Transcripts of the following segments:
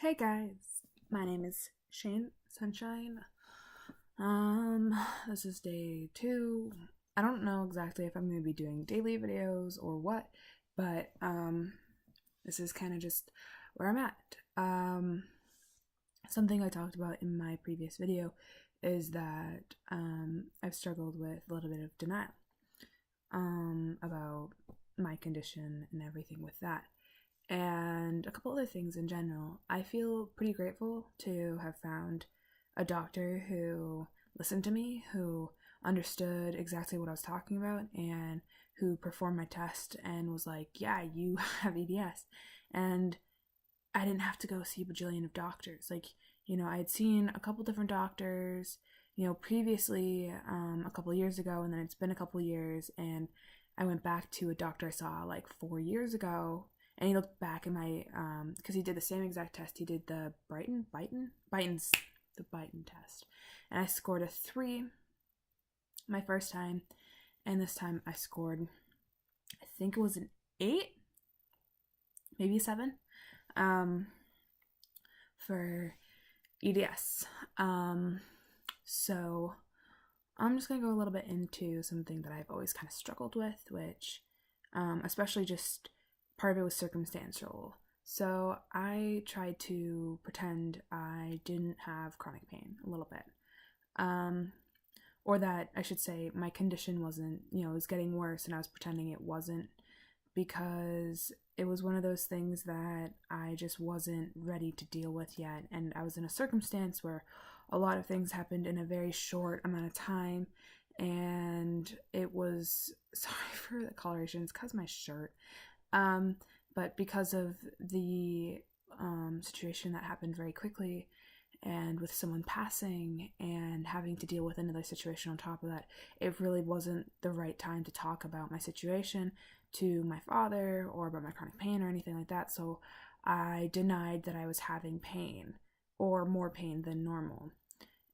Hey guys, my name is Shane Sunshine. This is day 2. I don't know exactly if I'm going to be doing daily videos or what, but this is kind of just where I'm at. Something I talked about in my previous video is that I've struggled with a little bit of denial about my condition and everything with that. And a couple other things in general. I feel pretty grateful to have found a doctor who listened to me, who understood exactly what I was talking about, and who performed my test and was like, yeah, you have EDS. And I didn't have to go see a bajillion of doctors. I had seen a couple different doctors, previously, a couple years ago, and then it's been a couple years, and I went back to a doctor I saw like 4 years ago, and he looked back at my, because he did the same exact test. He did the Brighton's, the Brighton test, and I scored a 3 my first time, and this time I scored, I think it was an 8, maybe 7, for EDS. So I'm just gonna go a little bit into something that I've always kind of struggled with, which, especially just part of it was circumstantial. So I tried to pretend I didn't have chronic pain a little bit. Or that I should say my condition wasn't, it was getting worse and I was pretending it wasn't, because it was one of those things that I just wasn't ready to deal with yet. And I was in a circumstance where a lot of things happened in a very short amount of time. And it was, sorry for the coloration, it's because my shirt. But because of the situation that happened very quickly, and with someone passing and having to deal with another situation on top of that, it really wasn't the right time to talk about my situation to my father or about my chronic pain or anything like that. So I denied that I was having pain or more pain than normal.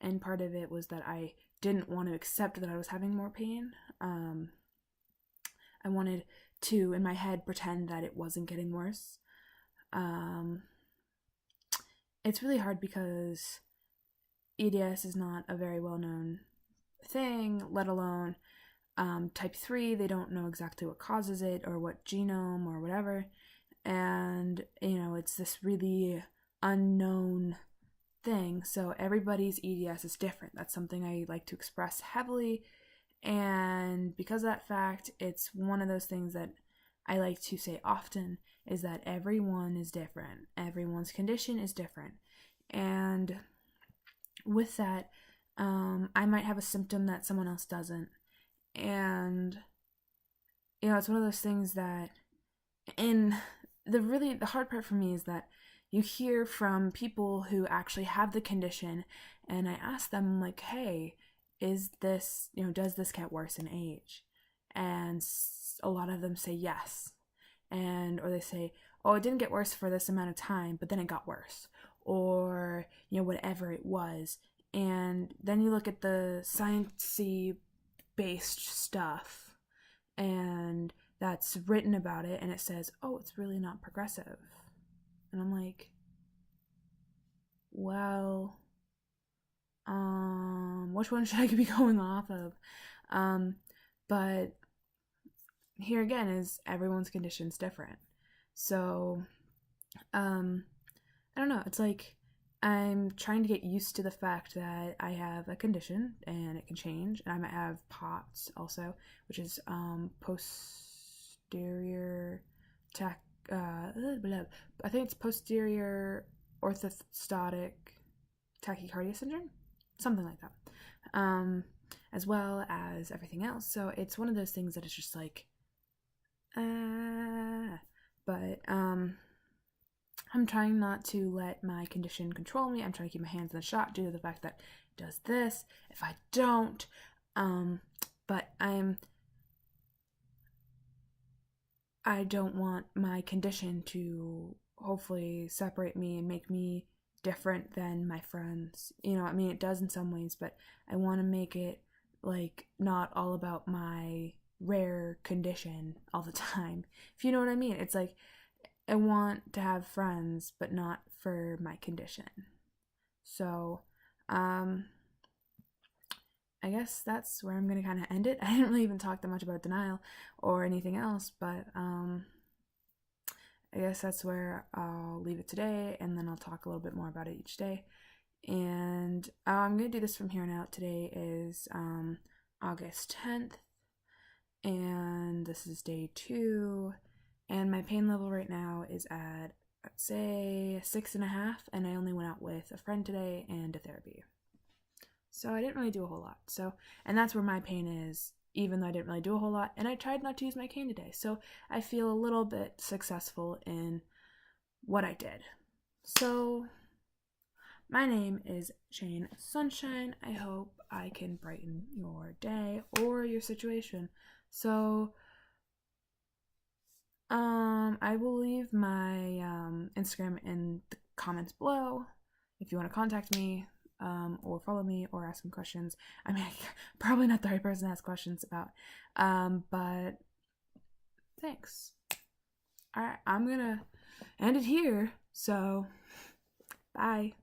And part of it was that I didn't want to accept that I was having more pain. I wanted to, in my head, pretend that it wasn't getting worse. It's really hard because EDS is not a very well-known thing, let alone type 3. They don't know exactly what causes it or what genome or whatever. And, it's this really unknown thing. So everybody's EDS is different. That's something I like to express heavily. And because of that fact, it's one of those things that I like to say often, is that everyone is different. Everyone's condition is different. And with that, I might have a symptom that someone else doesn't. And, it's one of those things that, and the hard part for me is that you hear from people who actually have the condition, and I ask them, like, hey, is this, does this get worse in age? And a lot of them say yes. Or they say, oh, it didn't get worse for this amount of time, but then it got worse. Or, whatever it was. And then you look at the science-y based stuff, and that's written about it, and it says, oh, it's really not progressive. And I'm like, well, which one should I be going off of? But here again is everyone's condition's different. So, I don't know. It's like I'm trying to get used to the fact that I have a condition and it can change, and I might have POTS also, which is posterior I think it's posterior orthostatic tachycardia syndrome, something like that, as well as everything else. So it's one of those things that is just like, but I'm trying not to let my condition control me. I'm trying to keep my hands in the shot due to the fact that it does this if I don't. But I don't want my condition to hopefully separate me and make me different than my friends. It does in some ways, but I want to make it like not all about my rare condition all the time. If you know what I mean. It's like I want to have friends, but not for my condition. So, I guess that's where I'm gonna kind of end it. I didn't really even talk that much about denial or anything else, but I guess that's where I'll leave it today, and then I'll talk a little bit more about it each day. And I'm gonna do this from here on out. Today is August 10th, and this is day 2. And my pain level right now is at, let's say, 6.5, and I only went out with a friend today and a therapy. So I didn't really do a whole lot. So, and that's where my pain is, even though I didn't really do a whole lot. And I tried not to use my cane today. So I feel a little bit successful in what I did. So my name is Jane Sunshine. I hope I can brighten your day or your situation. So I will leave my Instagram in the comments below if you want to contact me, or follow me or ask some questions. I mean, I'm probably not the right person to ask questions about, but thanks. All right, I'm gonna end it here. So, bye.